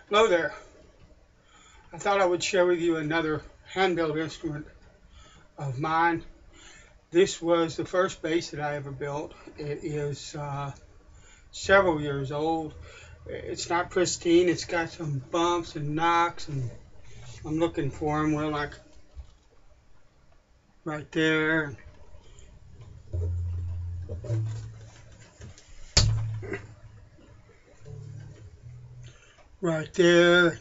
Hello there. I thought I would share with you another hand-built instrument of mine. This was the first bass that I ever built. It is several years old. It's not pristine. It's got some bumps and knocks, and I'm looking for them. Well, like right there, right there.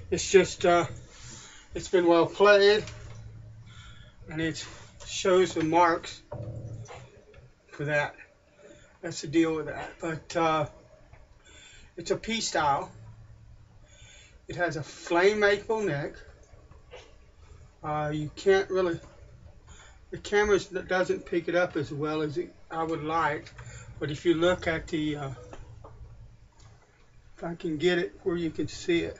It's just it's been well played, and it shows the marks for that. That's the deal with that. But it's a P style. It has a flame maple neck. You can't really, the camera doesn't pick it up as well as I would like. But if you look at the, if I can get it where you can see it,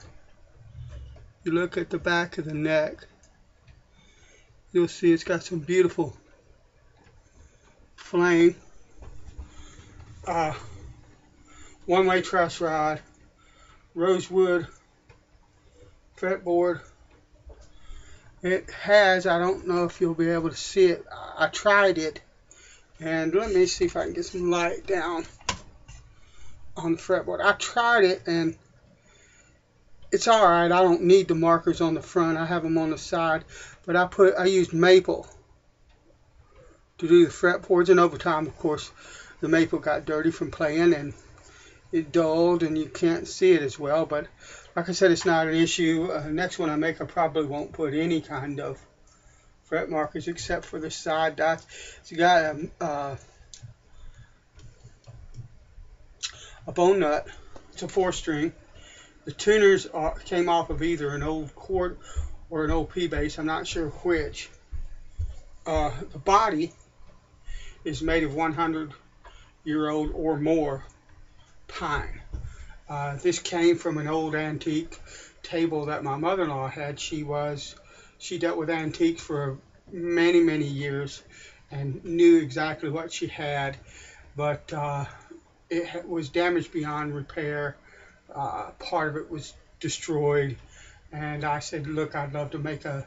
you look at the back of the neck, you'll see it's got some beautiful flame. One-way truss rod, rosewood fretboard. It has, I don't know if you'll be able to see it. I tried it, and let me see if I can get some light down on the fretboard. I tried it, and it's alright. I don't need the markers on the front. I have them on the side, but I used maple to do the fretboards, and over time, of course, the maple got dirty from playing, and it dulled, and you can't see it as well. But like I said, it's not an issue. Next one I make, I probably won't put any kind of fret markers except for the side dots. It's got a bone nut. It's a 4-string. The tuners came off of either an old chord or an old P bass. I'm not sure which. The body is made of 100-year-old or more pine. This came from an old antique table that my mother-in-law had. She dealt with antiques for many, many years and knew exactly what she had, but it was damaged beyond repair. Part of it was destroyed, and I said, look, I'd love to make a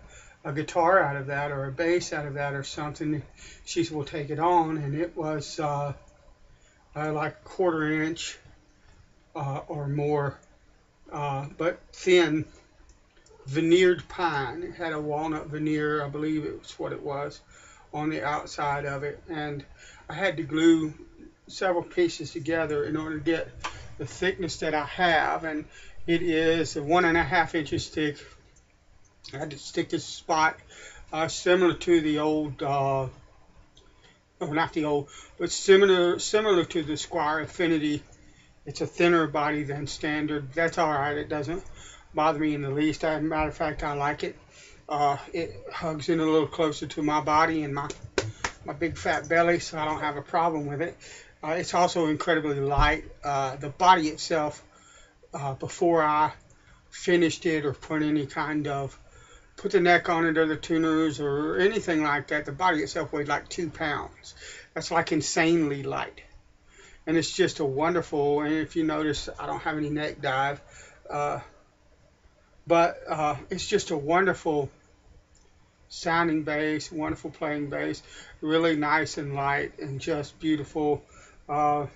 guitar out of that, or a bass out of that, or something. She said, we'll take it on, and it was like a 1/4 inch or more, but thin, veneered pine. It had a walnut veneer, I believe it was what it was, on the outside of it, and I had to glue several pieces together in order to get the thickness that I have, and it is 1.5 inches thick. I had to stick this spot similar to the old, oh, not the old, but similar to the Squire Affinity. It's a thinner body than standard. That's all right. It doesn't bother me in the least. As a matter of fact, I like it. It hugs in a little closer to my body and my big fat belly, so I don't have a problem with it. It's also incredibly light. The body itself, before I finished it or put the neck on it or the tuners or anything like that, the body itself weighed like 2 pounds. That's like insanely light. And it's just a wonderful, and if you notice, I don't have any neck dive, but it's just a wonderful sounding bass, wonderful playing bass, really nice and light and just beautiful. The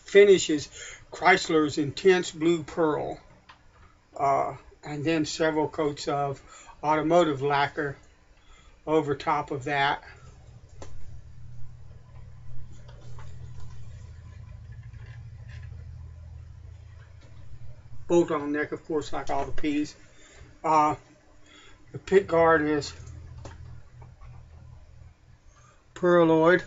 finish is Chrysler's Intense Blue Pearl, and then several coats of automotive lacquer over top of that. Bolt-on neck, of course, like all the P's. The pick guard is pearloid.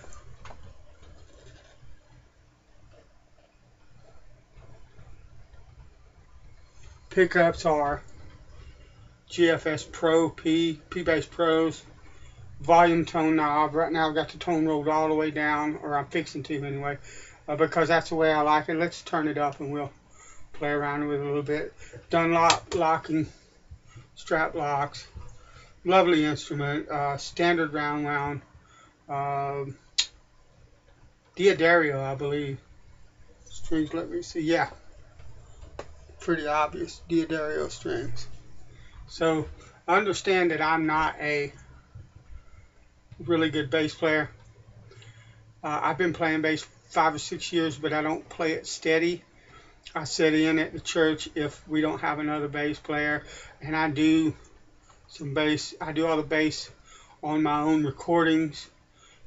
Pickups are GFS Pro P bass Pros. Volume tone knob. Right now I've got the tone rolled all the way down, or I'm fixing to anyway, because that's the way I like it. Let's turn it up and we'll play around with it a little bit. Dunlop locking strap locks. Lovely instrument. Standard round wound. Diodario, I believe. strings, let me see, yeah, pretty obvious, Diodario strings. So understand that I'm not a really good bass player. I've been playing bass 5 or 6 years, but I don't play it steady. I sit in at the church if we don't have another bass player, and I do some bass. I do all the bass on my own recordings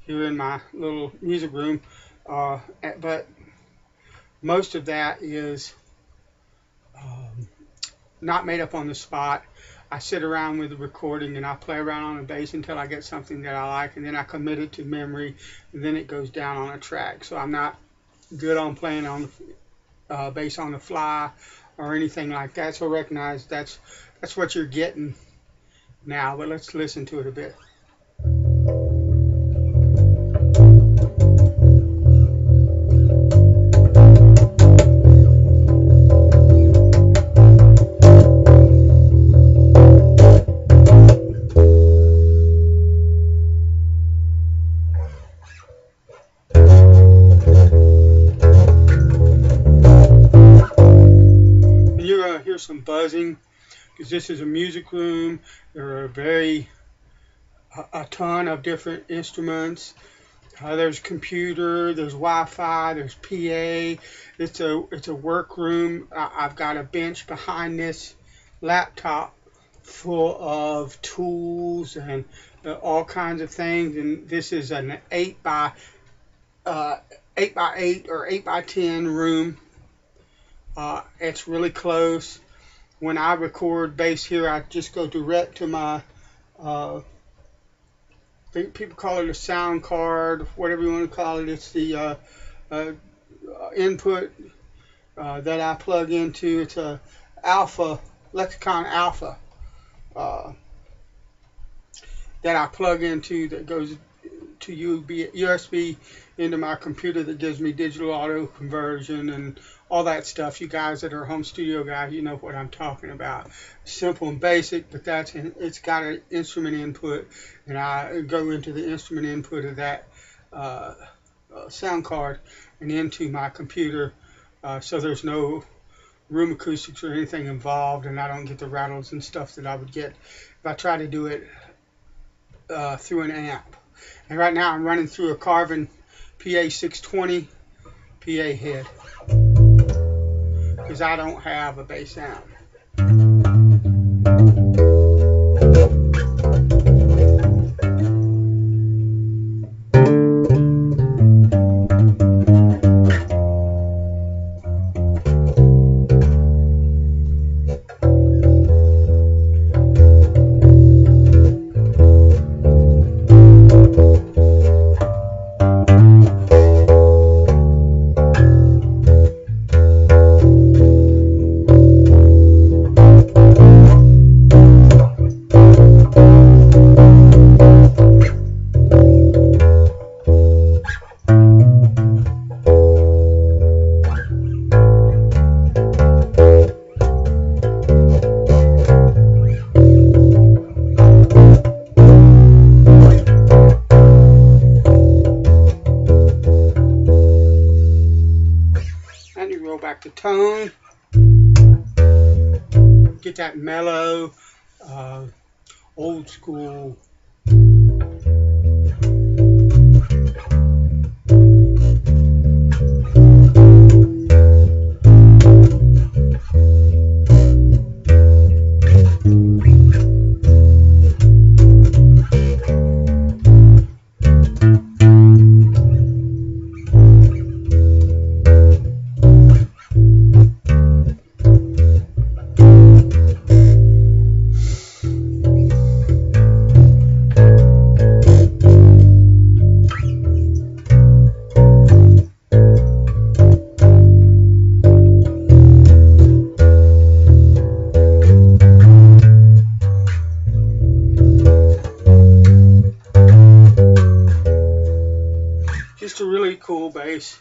here in my little music room, but most of that is not made up on the spot. I sit around with the recording and I play around on the bass until I get something that I like, and then I commit it to memory, and then it goes down on a track. So I'm not good on playing on bass on the fly or anything like that. So recognize that's what you're getting now. But let's listen to it a bit. Hear some buzzing because this is a music room. There are a ton of different instruments. There's computer, there's Wi-Fi, there's PA. It's a work room. I've got a bench behind this laptop full of tools and all kinds of things. And this is an 8 by 8 or 8 by 10 room. It's really close. When I record bass here, I just go direct to my, people call it a sound card, whatever you want to call it. It's the input that I plug into. It's a Lexicon Alpha that I plug into, that goes to USB into my computer, that gives me digital auto conversion and all that stuff. You guys that are home studio guys, you know what I'm talking about. Simple and basic, but it's got an instrument input, and I go into the instrument input of that sound card and into my computer, so there's no room acoustics or anything involved, and I don't get the rattles and stuff that I would get if I try to do it through an amp. And right now I'm running through a Carvin PA 620 PA head because I don't have a bass amp. Back to tone, get that mellow, old school. Just a really cool bass.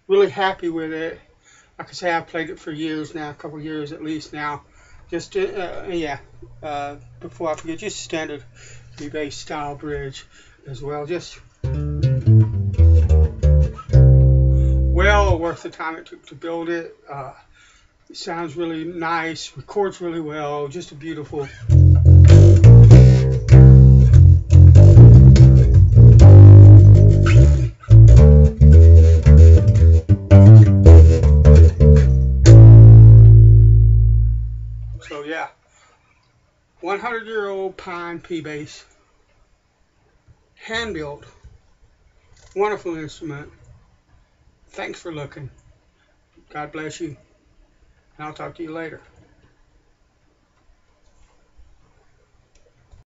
Really happy with it. Like I say, I've played it for years now, a couple years at least now. Just before I forget, just standard bass style bridge as well. Just well worth the time it took to build it. It sounds really nice, records really well, just a beautiful. So yeah, 100-year-old pine P bass, hand built, wonderful instrument. Thanks for looking. God bless you, and I'll talk to you later.